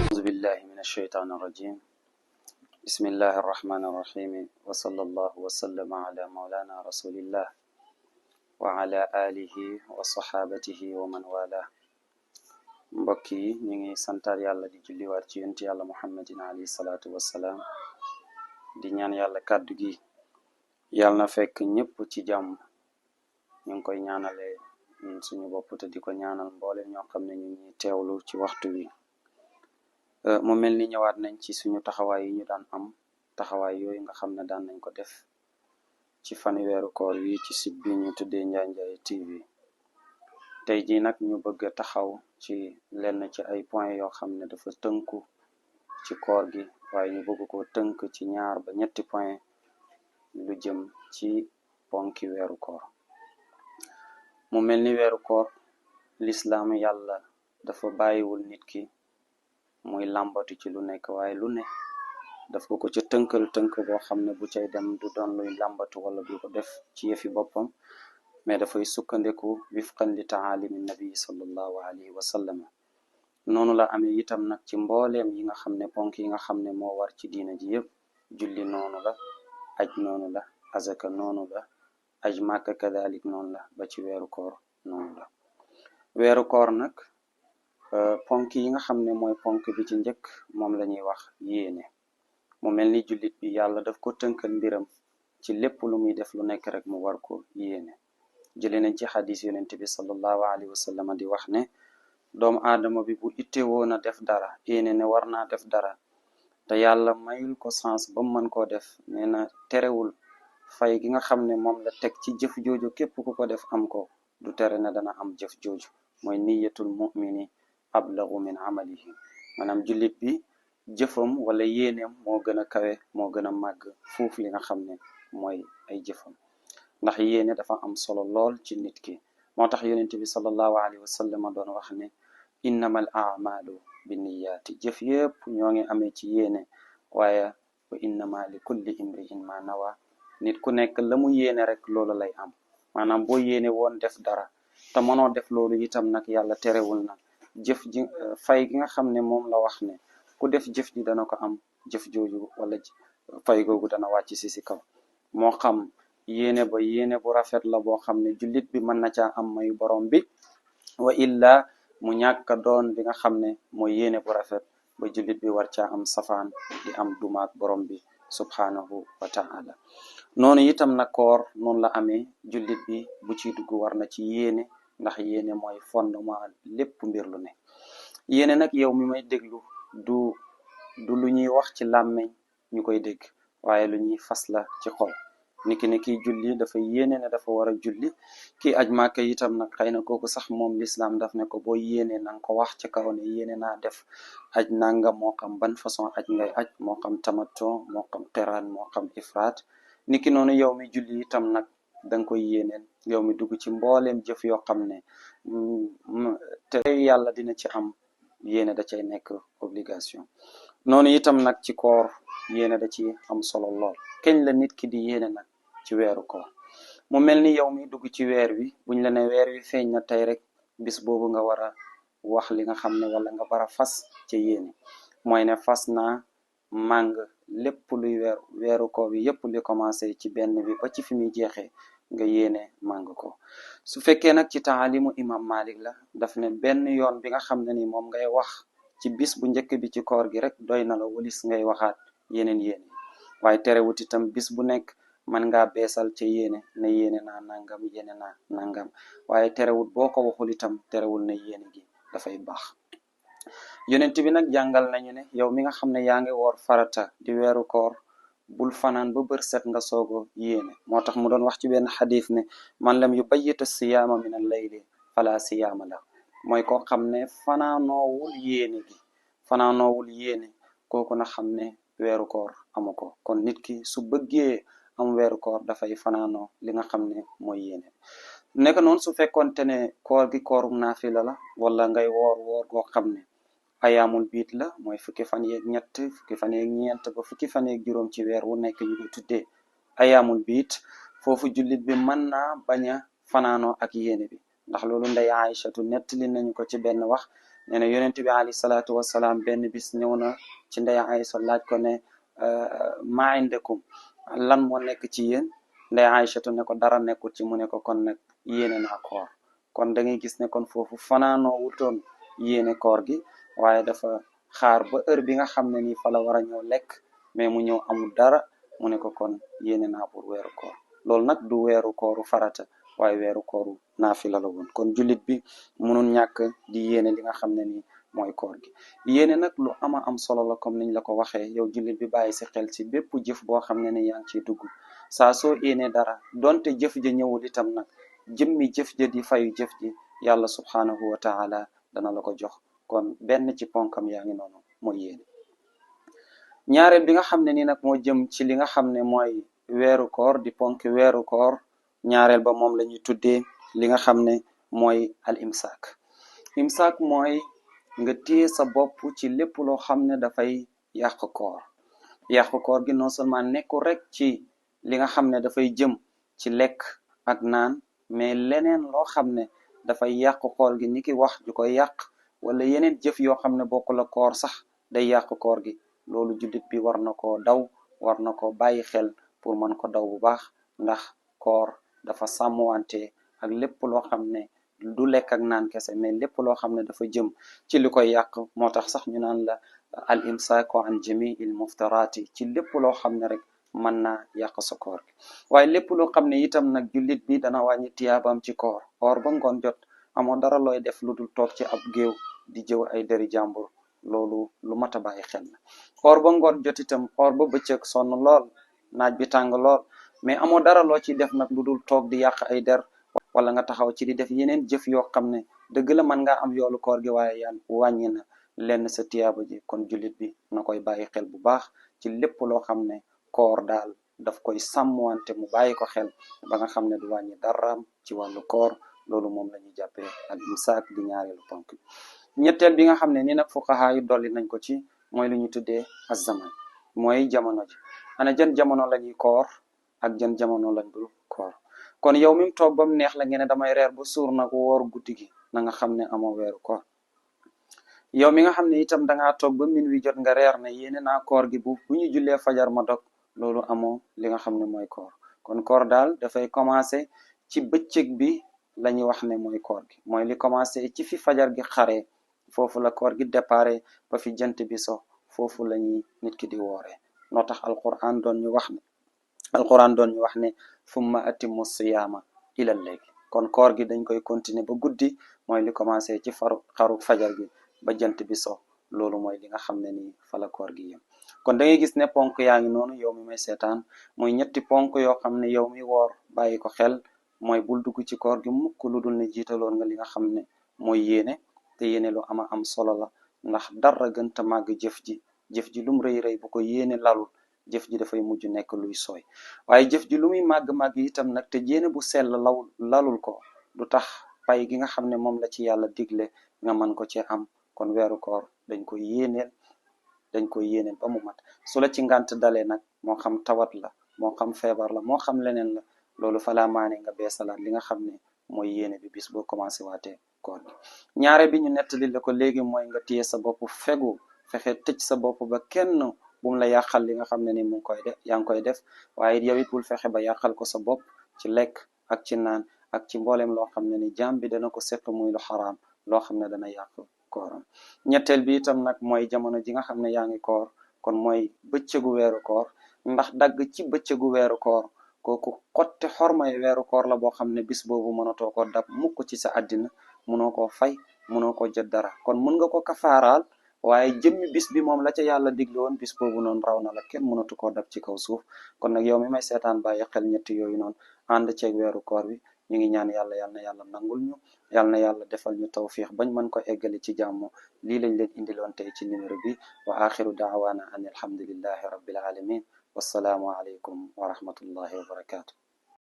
أعوذ بالله من الشيطان الرجيم. بسم الله الرحمن الرحيم، وصلى الله وسلم على مولانا رسول الله وعلى آله وصحابته ومن والاه. mbokk yi ñu ngi santar yàlla di julliwaat ci yonent yàlla muhammadin alayhi salaatu wassalaam, di ñaan yàlla kàddu gi yàlla na fekk ñëpp ci jàmm. ñu ngi koy ñaanale suñu bopp te di ko ñaanal mboole ñoo xam ne ñu ngi teewlu ci waxtu wi. mu mel ni ñëwaat nañ ci suñu taxawaay yi ñu daan am, taxawaay yooyu nga xam ne daan nañ ko def ci fani weeru koor wi ci site bi ñu tuddee Njaay Njaay TV. tey jii nag ñu bëgg a taxaw ci lenn ci ay point yoo xam ne dafa tënku ci koor gi, waaye ñu bëgg ko tënk ci 2 ba 3 point lu jëm ci ponki weeru koor. mu mel ni weeru koor lislaam yàlla dafa bàyyiwul nit ki muy làmbatu ci lu nekk, waaye lu ne daf ko ci tënkal tënk boo xam ne bu cay dem du doon luy làmbatu wala du ko def ci yëfi boppam, mais dafay sukkandiku wifqan li taalimi nabi sallallahu alayhi wa sallam. noonu la amee itam nag ci mbooleem yi nga xam ne ponk yi nga xam ne moo war ci diina ji yëpp. julli noonu la, aj noonu la, azaka noonu la, aj màkka kadalik noonu la, ba ci weeru koor noonu la. weeru koor nag ponk yi nga xam ne mooy ponk bi ci njëkk moom la ñuy wax yéene. mu mel ni jullit bi yàlla daf ko tënkal mbiram ci lépp lu muy def lu nekk rek mu war ko yéene. jële nañ ci xadis yonent bi sallallahu alayhi wa sallam di wax ne doomu aadama bi bu ittewoo na def dara, yéene ne war naa def dara, te yàlla mayul ko sens ba mu mën koo def, nee na terewul fay gi nga xam ne moom la teg ci jëf jooju képp ku ko def am ko, du tere ne dana am jëf jooju. mooy niyatul mumini ablagu min amalihi. maanaam jullit bi jëfam wala yéeneem moo gën a kawe, moo gën a màgg fuuf li nga xam ne mooy ay jëfam, ndax yéene dafa am solo lool ci nit ki. moo tax yonent bi sallallahu alayhi wa sallam doon wax ne innamal a'malu binniyaati. jëf yëpp ñoo ngi amee ci yéene, waaye wa innama li kulli imri'in ma nawa. nit ku nekk la mu yéene rek loolu lay am. maanaam boo yéene woon def dara te mënoo def loolu itam nag yàlla terewul na jëf ji fay gi nga xam ne moom la wax ne ku def jëf ji dana ko am, jëf jooju wala fay googu dana wàcc si kaw. moo xam yéene ba yéene bu rafet la boo xam ne jullit bi mën na caa am mayu borom bi, wa illa mu ñàkk doon bi nga xam ne mooy yéene bu rafet ba jullit bi war caa am safaan di am dumaak borom bi subhanahu wa ta'ala. noonu itam na koor noonu la amee. jullit bi bu ci dugg war na ci yéene, ndax yéene mooy fondement lépp mbir lu ne. yéene nag yow mi may déglu du lu ñuy wax ci làmmeñ ñu koy dégg, waaye lu ñuy fas la ci xol. niki ne kiy julli dafa yéene ne dafa war a julli. kii aj màkka itam nag xëy na kooku sax moom lislaam daf ne ko boo yéene na nga ko wax ci kaw ne yéene naa def aj nanga, moo xam ban façon aj ngay aj, moo xam tamattu, moo xam qiraan, moo xam ifraat. niki noonu yow mi julli itam nag danga koy yéeneen. yow mi dugg ci mbooleem jëf yoo xam ne te yàlla dina ci am, yéene da cay nekk obligation. noonu itam nag ci koor yéene da ci am solo lool. keñ la nit ki di yéene nag ci weeru koor. mu mel ni yow mi dugg ci weer wi, buñ la ne weer wi feeñ na tey rek, bis boobu nga war a wax li nga xam ne wala nga war a fas ca yéene. mooy ne fas naa màng lépp luy weeru koor bi yépp li commencé ci benn bi ba ci fi muy jeexee nga yéene màng ko. su fekkee nag ci taalimu imam Malik la, daf ne benn yoon bi nga xam ne ni moom ngay wax ci bis bu njëkk bi ci koor gi rek doy na la walis ngay waxaat yeneen yéene. waaye terewut itam bis bu nekk man ngaa beesal ca yéene ne yéene naa nangam, yéene naa nangam, waaye terewut boo ko waxul itam terewul ne yéene gi dafay baax. yonent bi nag jàngal nañu ne yow mi nga xam ne yaa ngi woor farata di weeru koor, bul fanaan ba bër set nga soogo yéene. moo tax mu doon wax ci benn xadis ne man lam yu bayyita siyaama min al layli fala siyaama la. mooy koo xam ne fanaanoowul yéene kooku na xam ne weeru koor amu ko. kon nit ki su bëggee am weeru koor dafay fanaanoo li nga xam ne mooy yéene. nekk noonu su fekkoonte ne koor gi koorum naafila la, wala ngay woor goo xam ne ayaamul biit la, mooy fukki fan yeeg ñett, fukki fan yeeg ñeent ba fukki fan yeeg juróom ci weer wu nekk ñu koy tuddee ayaamul biit. foofu jullit bi mën naa bañ a fanaanoo ak yéene bi, ndax loolu ndey Aïchatu nettali nañu ko ci benn wax nee na yonent bi alayhi salaatu wasalaam benn bis ñëw na ci ndey Aïcha laaj ko ne maa indakum lan moo nekk ci yéen ndey Aïchatu ne ko dara nekkul ci mu ne ko kon nag yéene naa koor kon da ngay gis ne kon foofu fanaanoo wutoon yéene koor gi waaye dafa xaar ba heure bi nga xam ne nii fa la war a ñëw lekk mais mu ñëw amul dara mu ne ko kon yéene naa pour weeru koor loolu nag du weeru kooru farata waaye weeru kooru naafila la woon kon jullit bi mënul ñàkk di yéene li nga xam ne nii mooy koor gi yéene nag lu ama am solo la comme niñ la ko waxee yow jullit bi bàyyi si xel si bépp jëf boo xam ne ni yaa ngi ciy dugg saa soo yéene dara donte jëf ja ñëwul itam nag jëmmi jëf ja di fayu jëf ji yàlla subhanahu wa taala dana la ko jox kon benn ci ponkam yaa ngi noonu mooy yéene ñaareel bi nga xam ne ni nag moo jëm ci li nga xam ne mooy weeru koor di ponk weeru koor ñaareel ba moom la ñuy tuddee li nga xam ne mooy al imsaak mooy nga téye sa bopp ci lépp loo xam ne dafay yàq koor gi non seulement nekkul rek ci li nga xam ne dafay jëm ci lekk ak naan mais leneen loo xam ne dafay yàq koor gi ni ki wax ju koy yàq wala yeneen jëf yoo xam ne bokku la koor sax day yàq koor gi loolu jullit bi war na koo daw war na ko bàyyi xel pour mën ko daw bu baax ndax koor dafa sàmmwante ak lépp loo xam ne du lekk ak naan kese mais lépp loo xam ne dafa jëm ci li koy yàq moo tax sax ñu naan la al imsaaku an jamii il muftaraati ci lépp loo xam ne rek mën naa yàq sa koor gi waaye lépp loo xam ne itam nag jullit bi dana wàññi tiyaabam ci koor ba ngoon jot amoo dara looy def lu dul toog ci ab géew di jëw ay deri jàmbur loolu lu mat a bàyyi xel la ba ngoon jot itam ba bëccëg sonn lool naaj bi tàng lool mais amoo dara loo ci def nag lu dul toog di yàq ay der wala nga taxaw ci di def yeneen jëf yoo xam ne dëgg la mën ngaa am yoolu koor gi waaye yaan wàññi na lenn sa tiyaaba ji kon jullit bi na koy bàyyi xel bu baax ci lépp loo xam ne koor daal daf koy sàmmwante mu bàyyi ko xel ba nga xam ne du wàññi daraam ci wàllu koor loolu moom la ñuy jàppee al imsaak di ñaareelu ponk ñetteel bi nga xam ne ni nag fuqaha yi dolli nañ ko ci mooy lu ñu tuddee az-zaman mooy jamono ji ana jan jamono la ñuy koor ak jan jamono lañ dul koor kon yow mi toog ba mu neex la ngeen ne damay reer ba suur nag woor guddi gi na nga xam ne amoo weeru koor yow mi nga xam ne itam dangaa toog ba min wi jot nga reer ne yéene naa koor gi bu ñu jullee fajar ma dog loolu amoo li nga xam ne mooy koor kon koor daal dafay commencé ci bëccëg bi la ñuy wax ne mooy koor gi mooy li commencé ci fi fajar gi xaree foofu la koor gi déparé ba fi jant bi so foofu la ñuy nit ki di wooree noo tax alquran doon ñu wax ne summa atimmu siyaama ila layl kon koor gi dañ koy continuer ba guddi mooy li commencé ci xaru fajar gi ba jant bi so loolu mooy li nga xam ne nii fa la koor gi yem kon da ngay gis ne ponk yaa ngi noonu yow mi may seetaan mooy ñetti ponk yoo xam ne yow mi woor bàyyi ko xel mooy bul dugg ci koor gi mukk lu dul ne jiitaloon nga li nga xam ne mooy yéene te yéene lu ama am solo la ndax dara gënta màgg jëf ji lum rëy bu ko yéene lalul jëf ji dafay mujj nekk luy sooy waaye jëf ji lu muy màgg-màgg itam nag te yéene bu sell lalul ko du tax pay gi nga xam ne moom la ci yàlla digle nga mën ko ci am kon weeru koor dañ koy yéeneel ba mu mat su la ci ngànt dalee nag moo xam tawat la moo xam feebar la moo xam leneen la loolu falaa maane nga beesalaat li nga xam ne mooy yéene bi bis boo commencé waatee koor gi ñaare bi ñu nettali la ko léegi mooy nga téye sa bopp fegu fexe tëj sa bopp ba kenn bum la yàqal li nga xam ne ni mu ngi koy def yaa ngi koy def waaye yow it bul fexe ba yàqal ko sa bopp ci lekk ak ci naan ak ci mboolem loo xam ne ni jaam bi dana ko seq muy lu xaraam loo xam ne dana yàq kooram ñetteel bi itam nag mooy jamono ji nga xam ne yaa ngi koor kon mooy bëccëgu weeru koor ndax dagg ci bëccëgu weeru koor kooku xotte xormay weeru koor la boo xam ne bis boobu mënatoo ko dab mukk ci sa àddina mënoo koo fay mënoo ko jot dara kon mën nga ko kafaaraal waaye jëmmi bis bi moom la ca yàlla digle woon bis boobu noonu raw na la kenn mënatu koo dab ci kaw suuf kon nag yow mi may seetaan bàyyi xel ñetti yooyu noonu ànd ceeg weeru koor bi ñu ngi ñaan yàlla yal na yàlla nangul ñu yal na yàlla defal ñu tawfiix bañ mën ko eggali ci jàmm lii lañ leen indiloon tey ci numéro bi wa axiru daawaana an alhamdulillahi rabbil alamin wassalaamu aleykum wa rahmatullahi wa barakatuh